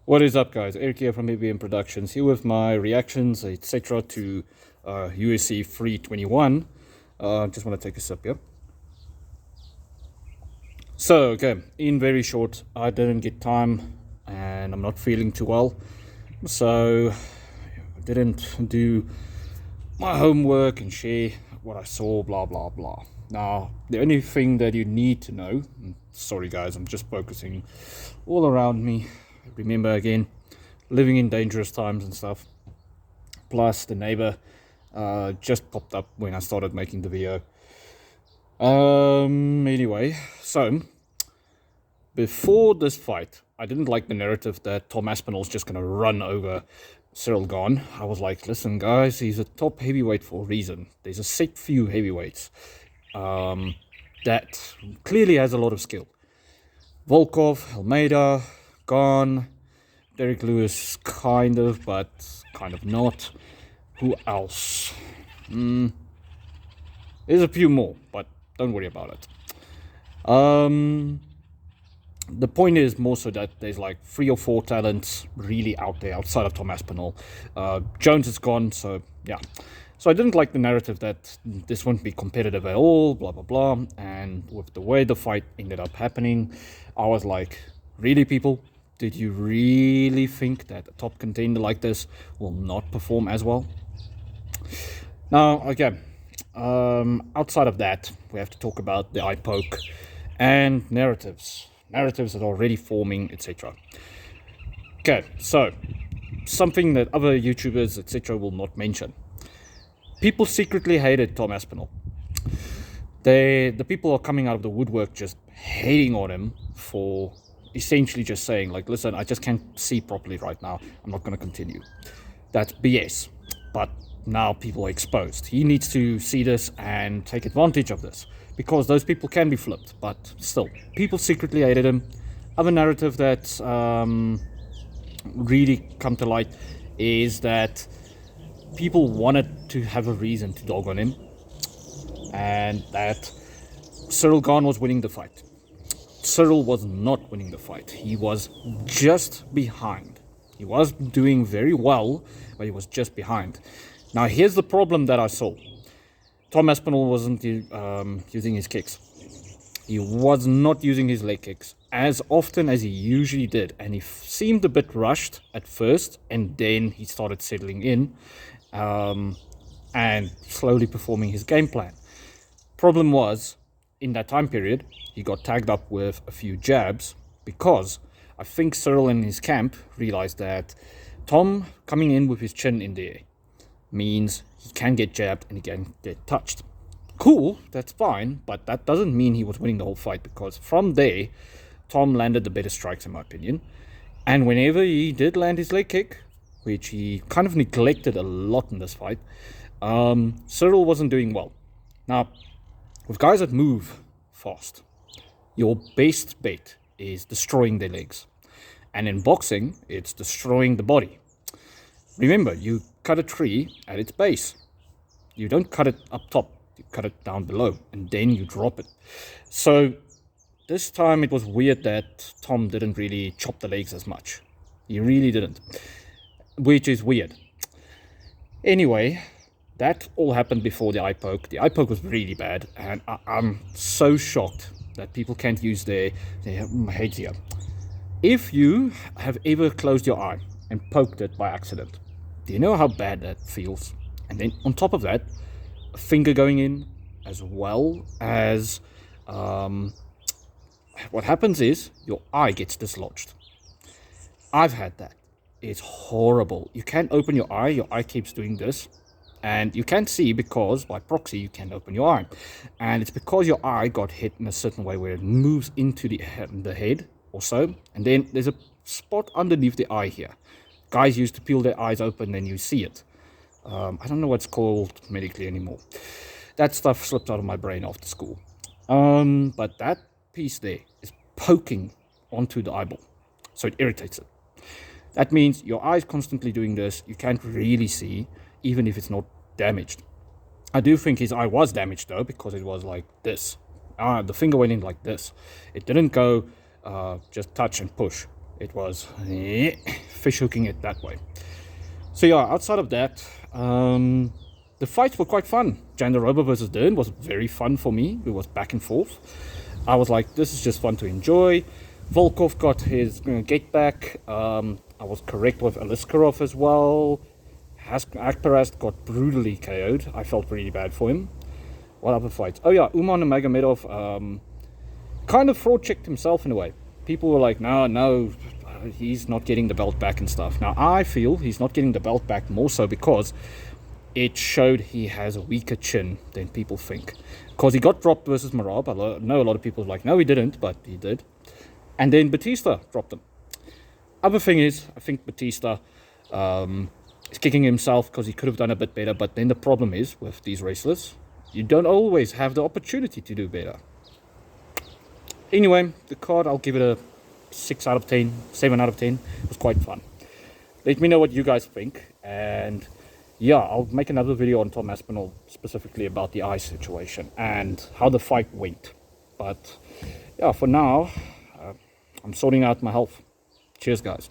What is up, guys? Eric here from ABM Productions, here with my reactions, etc. to UFC 321. Just want to take a sip here. So, okay, in very short, I didn't get time and I'm not feeling too well. So, I didn't do my homework and share what I saw, blah, blah, blah. Now, the only thing that you need to know, sorry guys, I'm just focusing all around me. Remember again, living in dangerous times and stuff. Plus, the neighbor just popped up when I started making the video. Anyway, so before this fight, I didn't like the narrative that Tom Aspinall's just going to run over Cyril Gane. I was like, listen, guys, he's a top heavyweight for a reason. There's a set few heavyweights that clearly has a lot of skill. Volkov, Almeida, Gane, Derek Lewis, kind of, but kind of not. Who else? There's a few more, but don't worry about it. The point is more so that there's like 3 or 4 talents really out there outside of Tom Aspinall. Jones is gone, so yeah. So I didn't like the narrative that this won't be competitive at all, blah, blah, blah. And with the way the fight ended up happening, I was like, really, people? Did you really think that a top contender like this will not perform as well? Now, okay, outside of that, we have to talk about the eye poke and narratives that are already forming, etc. Okay, so something that other YouTubers, etc. will not mention. People secretly hated Tom Aspinall. The people are coming out of the woodwork just hating on him for essentially just saying, like, listen, I just can't see properly right now. I'm not going to continue. That's BS. But now people are exposed. He needs to see this and take advantage of this, because those people can be flipped. But still, people secretly hated him. Other narrative that really come to light is that people wanted to have a reason to dog on him, and that Cyril Gane was winning the fight. Cyril was not winning the fight. He was just behind. He was doing very well, but he was just behind. Now, here's the problem that I saw. Tom Aspinall wasn't using his kicks. He was not using his leg kicks as often as he usually did. And he seemed a bit rushed at first, and then he started settling in and slowly performing his game plan. Problem was, in that time period, he got tagged up with a few jabs because I think Cyril and his camp realized that Tom coming in with his chin in the air means he can get jabbed and he can get touched. Cool, that's fine, but that doesn't mean he was winning the whole fight, because from there, Tom landed the better strikes in my opinion. And whenever he did land his leg kick, which he kind of neglected a lot in this fight, Cyril wasn't doing well. Now, with guys that move fast, your best bet is destroying their legs. And in boxing, it's destroying the body. Remember, you cut a tree at its base. You don't cut it up top, you cut it down below, and then you drop it. So this time it was weird that Tom didn't really chop the legs as much. He really didn't, which is weird. Anyway, that all happened before the eye poke. The eye poke was really bad, and I'm so shocked that people can't use their heads here. If you have ever closed your eye and poked it by accident, do you know how bad that feels? And then on top of that, a finger going in, as well as what happens is your eye gets dislodged. I've had that. It's horrible. You can't open your eye keeps doing this. And you can't see because, by proxy, you can't open your eye. And it's because your eye got hit in a certain way where it moves into the head or so. And then there's a spot underneath the eye here. Guys used to peel their eyes open and you see it. I don't know what it's called medically anymore. That stuff slipped out of my brain after school. But that piece there is poking onto the eyeball. So it irritates it. That means your eye's constantly doing this. You can't really see, even if it's not damaged. I do think his eye was damaged though, because it was like this. The finger went in like this. It didn't go just touch and push. it was fish hooking it that way. So yeah, outside of that, the fights were quite fun. Jandaroba versus Dern was very fun for me. It was back and forth. I was like, this is just fun to enjoy. Volkov got his gate back. I was correct with Aliskarov as well. Akparast got brutally KO'd. I felt really bad for him. What other fights? Oh yeah, Uman Magomedov kind of fraud checked himself in a way. People were like, no, he's not getting the belt back and stuff. Now I feel he's not getting the belt back more so because it showed he has a weaker chin than people think. Because he got dropped versus Marab. I know a lot of people are like, no, he didn't, but he did. And then Batista dropped him. Other thing is, I think Batista is kicking himself because he could have done a bit better. But then the problem is with these wrestlers, you don't always have the opportunity to do better. Anyway, the card, I'll give it a 6 out of 10, 7 out of 10. It was quite fun. Let me know what you guys think. And yeah, I'll make another video on Tom Aspinall specifically about the eye situation and how the fight went. But yeah, for now, I'm sorting out my health. Cheers, guys.